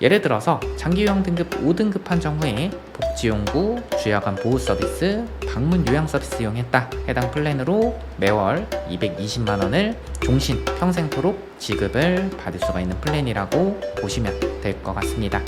예를 들어서 장기요양 등급 5등급 판정 후에 복지용구, 주야간 보호 서비스, 방문 요양 서비스 이용했다. 해당 플랜으로 매월 220만 원을 종신 평생토록 지급을 받을 수가 있는 플랜이라고 보시면 될 것 같습니다.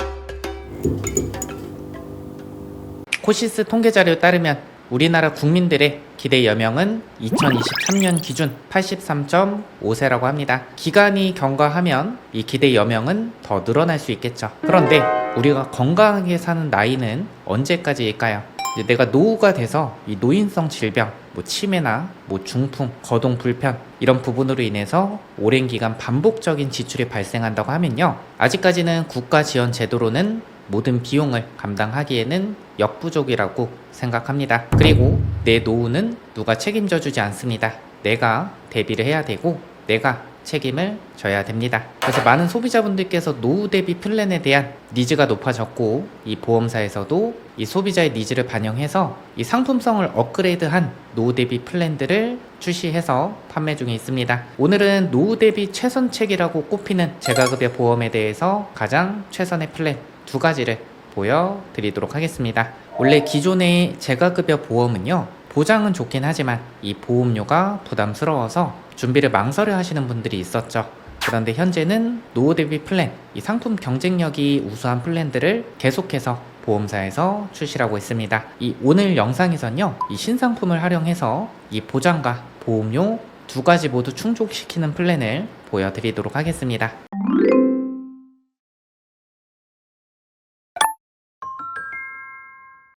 코시스 통계자료에 따르면 우리나라 국민들의 기대 여명은 2023년 기준 83.5세라고 합니다. 기간이 경과하면 이 기대 여명은 더 늘어날 수 있겠죠. 그런데 우리가 건강하게 사는 나이는 언제까지일까요? 이제 내가 노후가 돼서 이 노인성 질병, 치매나 중풍, 거동 불편 이런 부분으로 인해서 오랜 기간 반복적인 지출이 발생한다고 하면요, 아직까지는 국가 지원 제도로는 모든 비용을 감당하기에는 역부족이라고 생각합니다. 그리고 내 노후는 누가 책임져 주지 않습니다. 내가 대비를 해야 되고 내가 책임을 져야 됩니다. 그래서 많은 소비자분들께서 노후 대비 플랜에 대한 니즈가 높아졌고, 이 보험사에서도 이 소비자의 니즈를 반영해서 이 상품성을 업그레이드한 노후 대비 플랜들을 출시해서 판매 중에 있습니다. 오늘은 노후 대비 최선책이라고 꼽히는 재가급여 보험에 대해서 가장 최선의 플랜 두 가지를 보여드리도록 하겠습니다. 원래 기존의 재가급여 보험은요, 보장은 좋긴 하지만 이 보험료가 부담스러워서 준비를 망설여 하시는 분들이 있었죠. 그런데 현재는 노후 대비 플랜, 이 상품 경쟁력이 우수한 플랜들을 계속해서 보험사에서 출시하고 있습니다. 이 오늘 영상에서는요, 이 신상품을 활용해서 이 보장과 보험료 두 가지 모두 충족시키는 플랜을 보여드리도록 하겠습니다.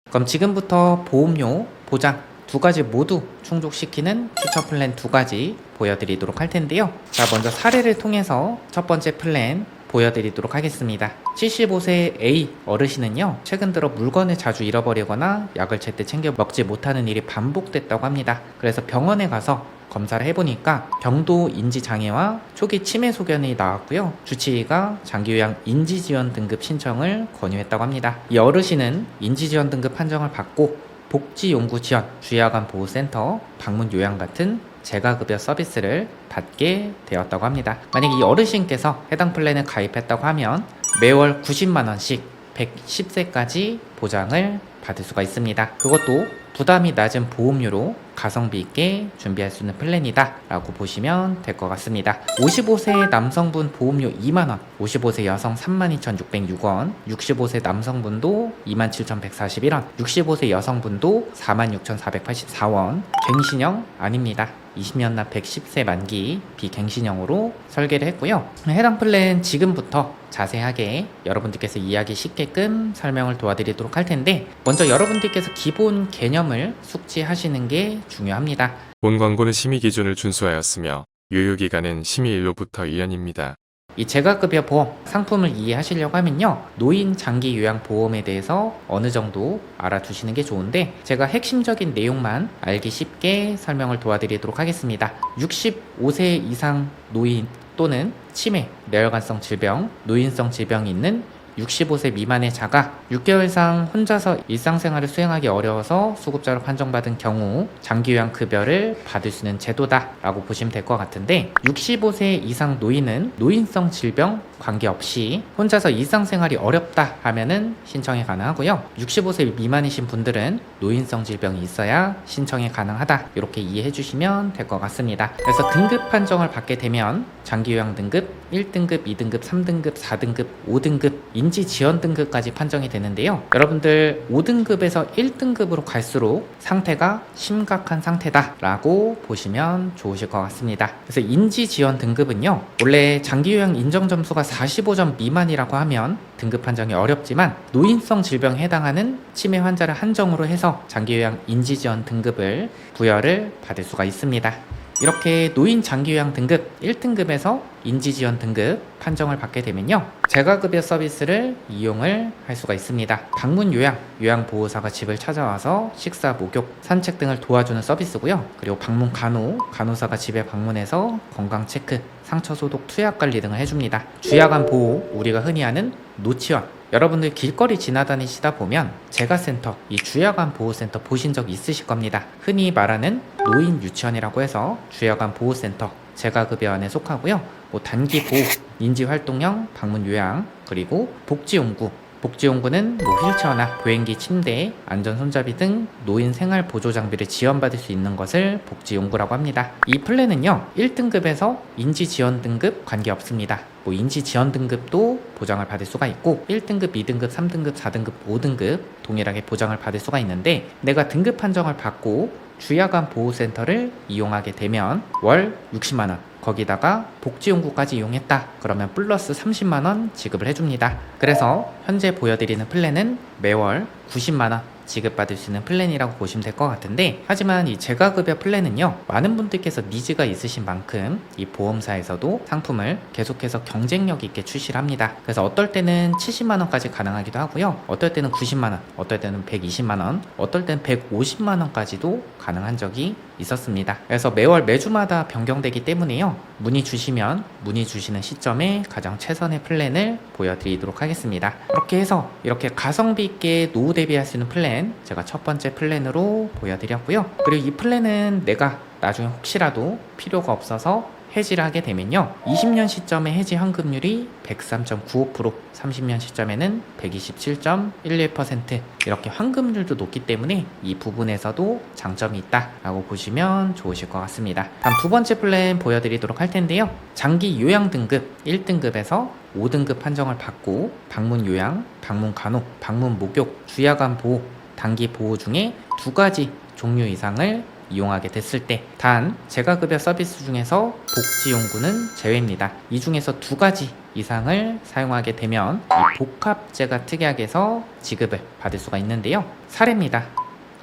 그럼 지금부터 보험료, 보장 두 가지 모두 충족시키는 추천 플랜 두 가지 보여드리도록 할 텐데요. 자, 먼저 사례를 통해서 첫 번째 플랜 보여드리도록 하겠습니다. 75세 A 어르신은요, 최근 들어 물건을 자주 잃어버리거나 약을 제때 챙겨 먹지 못하는 일이 반복됐다고 합니다. 그래서 병원에 가서 검사를 해보니까 경도 인지장애와 초기 치매 소견이 나왔고요, 주치의가 장기요양 인지지원 등급 신청을 권유했다고 합니다. 이 어르신은 인지지원 등급 판정을 받고 복지용구지원, 주야간 보호센터, 방문 요양 같은 재가급여 서비스를 받게 되었다고 합니다. 만약 이 어르신께서 해당 플랜을 가입했다고 하면 매월 90만원씩 110세까지 보장을 받을 수가 있습니다. 그것도 부담이 낮은 보험료로 가성비 있게 준비할 수 있는 플랜이다 라고 보시면 될 것 같습니다. 55세 남성분 보험료 2만원, 55세 여성 32,606원, 65세 남성분도 27,141원, 65세 여성분도 46,484원, 갱신형 아닙니다. 20년 납 110세 만기 비갱신형으로 설계를 했고요. 해당 플랜 지금부터 자세하게 여러분들께서 이해하기 쉽게끔 설명을 도와드리도록 할 텐데, 먼저 여러분들께서 기본 개념을 숙지하시는 게 중요합니다. 본 광고는 심의 기준을 준수하였으며 유효기간은 심의일로부터 1년입니다. 이 재가급여 보험 상품을 이해하시려고 하면요, 노인 장기 요양 보험에 대해서 어느 정도 알아두시는 게 좋은데, 제가 핵심적인 내용만 알기 쉽게 설명을 도와드리도록 하겠습니다. 65세 이상 노인 또는 치매, 뇌혈관성 질병, 노인성 질병이 있는 65세 미만의 자가 6개월 이상 혼자서 일상생활을 수행하기 어려워서 수급자로 판정받은 경우 장기요양 급여를 받을 수 있는 제도다 라고 보시면 될 것 같은데, 65세 이상 노인은 노인성 질병 관계없이 혼자서 일상생활이 어렵다 하면은 신청이 가능하고요, 65세 미만이신 분들은 노인성 질병이 있어야 신청이 가능하다, 이렇게 이해해 주시면 될 것 같습니다. 그래서 등급 판정을 받게 되면 장기요양 등급 1등급, 2등급, 3등급, 4등급, 5등급, 인지지원 등급까지 판정이 되는데요. 여러분들 5등급에서 1등급으로 갈수록 상태가 심각한 상태다 라고 보시면 좋으실 것 같습니다. 그래서 인지지원 등급은요, 원래 장기요양 인정점수가 45점 미만이라고 하면 등급 판정이 어렵지만 노인성 질병에 해당하는 치매 환자를 한정으로 해서 장기요양 인지지원 등급을 부여를 받을 수가 있습니다. 이렇게 노인 장기요양 등급 1등급에서 인지지원 등급 판정을 받게 되면요, 재가급여 서비스를 이용을 할 수가 있습니다. 방문 요양, 요양보호사가 집을 찾아와서 식사, 목욕, 산책 등을 도와주는 서비스고요. 그리고 방문 간호, 간호사가 집에 방문해서 건강 체크, 상처 소독, 투약 관리 등을 해줍니다. 주야간 보호, 우리가 흔히 아는 노치원, 여러분들 길거리 지나다니시다 보면 재가센터, 이 주야간 보호센터 보신 적 있으실 겁니다. 흔히 말하는 노인 유치원이라고 해서 주야간 보호센터, 재가급여 안에 속하고요. 단기 보호, 인지 활동형 방문 요양, 그리고 복지용구. 복지용구는 휠체어나 보행기, 침대, 안전 손잡이 등 노인 생활 보조 장비를 지원받을 수 있는 것을 복지용구라고 합니다. 이 플랜은요, 1등급에서 인지 지원 등급 관계없습니다. 인지 지원 등급도 보장을 받을 수가 있고 1등급, 2등급, 3등급, 4등급, 5등급 동일하게 보장을 받을 수가 있는데, 내가 등급 판정을 받고 주야간 보호센터를 이용하게 되면 월 60만원, 거기다가 복지용구까지 이용했다 그러면 플러스 30만원 지급을 해줍니다. 그래서 현재 보여드리는 플랜은 매월 90만원 지급받을 수 있는 플랜이라고 보시면 될 것 같은데, 하지만 이 재가급여 플랜은요, 많은 분들께서 니즈가 있으신 만큼 이 보험사에서도 상품을 계속해서 경쟁력 있게 출시를 합니다. 그래서 어떨 때는 70만원까지 가능하기도 하고요, 어떨 때는 90만원, 어떨 때는 120만원, 어떨 때는 150만원까지도 가능한 적이 있었습니다. 그래서 매주마다 변경되기 때문에요, 문의 주시는 시점에 가장 최선의 플랜을 보여드리도록 하겠습니다. 그렇게 해서 이렇게 가성비 있게 노후 대비할 수 있는 플랜, 제가 첫 번째 플랜으로 보여드렸고요. 그리고 이 플랜은 내가 나중에 혹시라도 필요가 없어서 해지를 하게 되면요, 20년 시점에 해지 현금률이 103.95%, 30년 시점에는 127.11%, 이렇게 환급률도 높기 때문에 이 부분에서도 장점이 있다라고 보시면 좋으실 것 같습니다. 다음 두 번째 플랜 보여드리도록 할 텐데요, 장기 요양 등급 1등급에서 5등급 판정을 받고 방문 요양, 방문 간호, 방문 목욕, 주야간 보호, 단기 보호 중에 두 가지 종류 이상을 이용하게 됐을 때, 단 재가급여 서비스 중에서 복지용구는 제외입니다. 이 중에서 두 가지 이상을 사용하게 되면 이 복합재가 특약에서 지급을 받을 수가 있는데요, 사례입니다.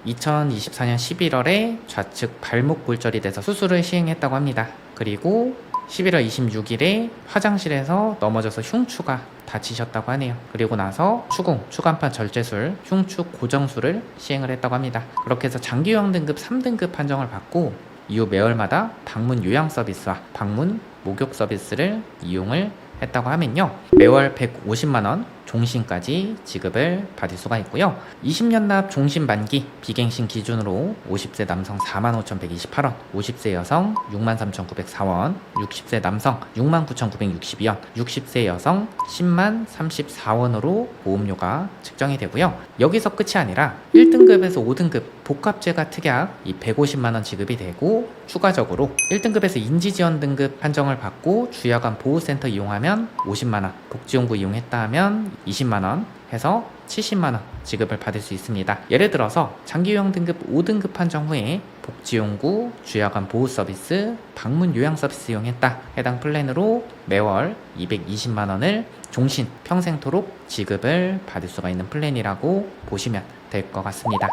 2024년 11월에 좌측 발목 골절이 돼서 수술을 시행했다고 합니다. 그리고 11월 26일에 화장실에서 넘어져서 흉추가 다치셨다고 하네요. 그리고 나서 추간판 절제술, 흉추 고정술을 시행을 했다고 합니다. 그렇게 해서 장기요양 등급 3등급 판정을 받고 이후 매월마다 방문 요양 서비스와 방문 목욕 서비스를 이용을 했다고 하면요, 매월 150만원 종신까지 지급을 받을 수가 있고요. 20년 납 종신 만기 비갱신 기준으로 50세 남성 45,128원, 50세 여성 63,904원, 60세 남성 69,962원, 60세 여성 10만 34원으로 보험료가 측정이 되고요. 여기서 끝이 아니라 1등급에서 5등급 복합재가 특약 이 150만원 지급이 되고, 추가적으로 1등급에서 인지지원 등급 판정을 받고 주야간 보호센터 이용하면 50만원, 복지용구 이용했다 하면 20만원 해서 70만원 지급을 받을 수 있습니다. 예를 들어서 장기요양 등급 5등급 판정 후에 복지용구, 주야간 보호 서비스, 방문 요양 서비스 이용했다, 해당 플랜으로 매월 220만원을 종신 평생토록 지급을 받을 수가 있는 플랜이라고 보시면 될 것 같습니다.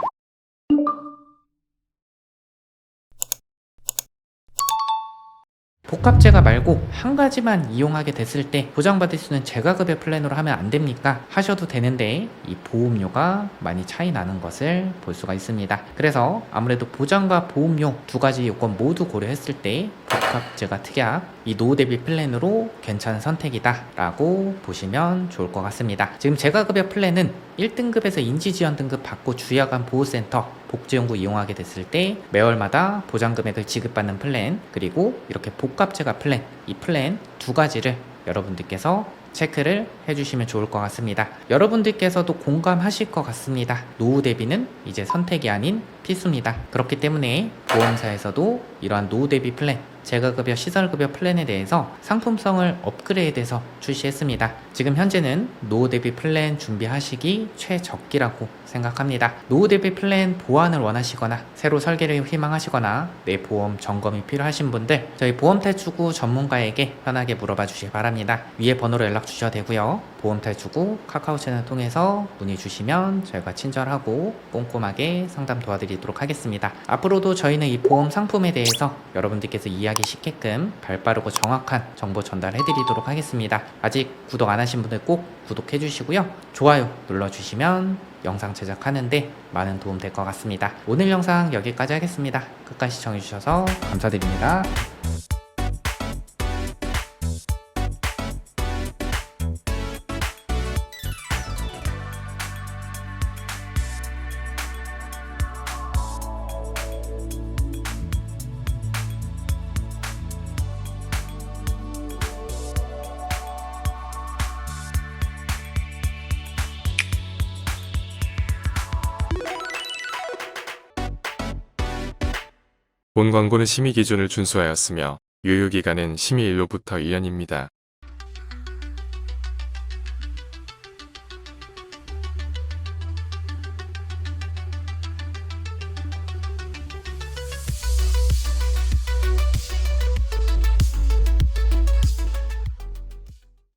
복합재가 말고 한 가지만 이용하게 됐을 때 보장받을 수 있는 재가급여 플랜으로 하면 안 됩니까? 하셔도 되는데 이 보험료가 많이 차이 나는 것을 볼 수가 있습니다. 그래서 아무래도 보장과 보험료 두 가지 요건 모두 고려했을 때 복합재가 특약 이 노후 대비 플랜으로 괜찮은 선택이다 라고 보시면 좋을 것 같습니다. 지금 재가급여 플랜은 1등급에서 인지지원 등급 받고 주야간 보호센터, 복지용구 이용하게 됐을 때 매월마다 보장금액을 지급받는 플랜, 그리고 이렇게 복합재가 플랜, 이 플랜 두 가지를 여러분들께서 체크를 해주시면 좋을 것 같습니다. 여러분들께서도 공감하실 것 같습니다. 노후 대비는 이제 선택이 아닌 필수입니다. 그렇기 때문에 보험사에서도 이러한 노후 대비 플랜, 재가급여 시설급여 플랜에 대해서 상품성을 업그레이드해서 출시했습니다. 지금 현재는 노후 대비 플랜 준비하시기 최적기라고 생각합니다. 노후 대비 플랜 보완을 원하시거나 새로 설계를 희망하시거나 내 보험 점검이 필요하신 분들, 저희 보험탈출구 전문가에게 편하게 물어봐 주시기 바랍니다. 위에 번호로 연락 주셔도 되고요. 보험탈출구 카카오 채널 통해서 문의 주시면 저희가 친절하고 꼼꼼하게 상담 도와드리도록 하겠습니다. 앞으로도 저희는 이 보험 상품에 대해서 여러분들께서 이해하기 쉽게끔 발빠르고 정확한 정보 전달해드리도록 하겠습니다. 아직 구독 안 하신 분들 꼭 구독해 주시고요. 좋아요 눌러주시면 영상 제작하는데 많은 도움 될 것 같습니다. 오늘 영상 여기까지 하겠습니다. 끝까지 시청해주셔서 감사드립니다. 본 광고는 심의 기준을 준수하였으며 유효기간은 심의일로부터 1년입니다.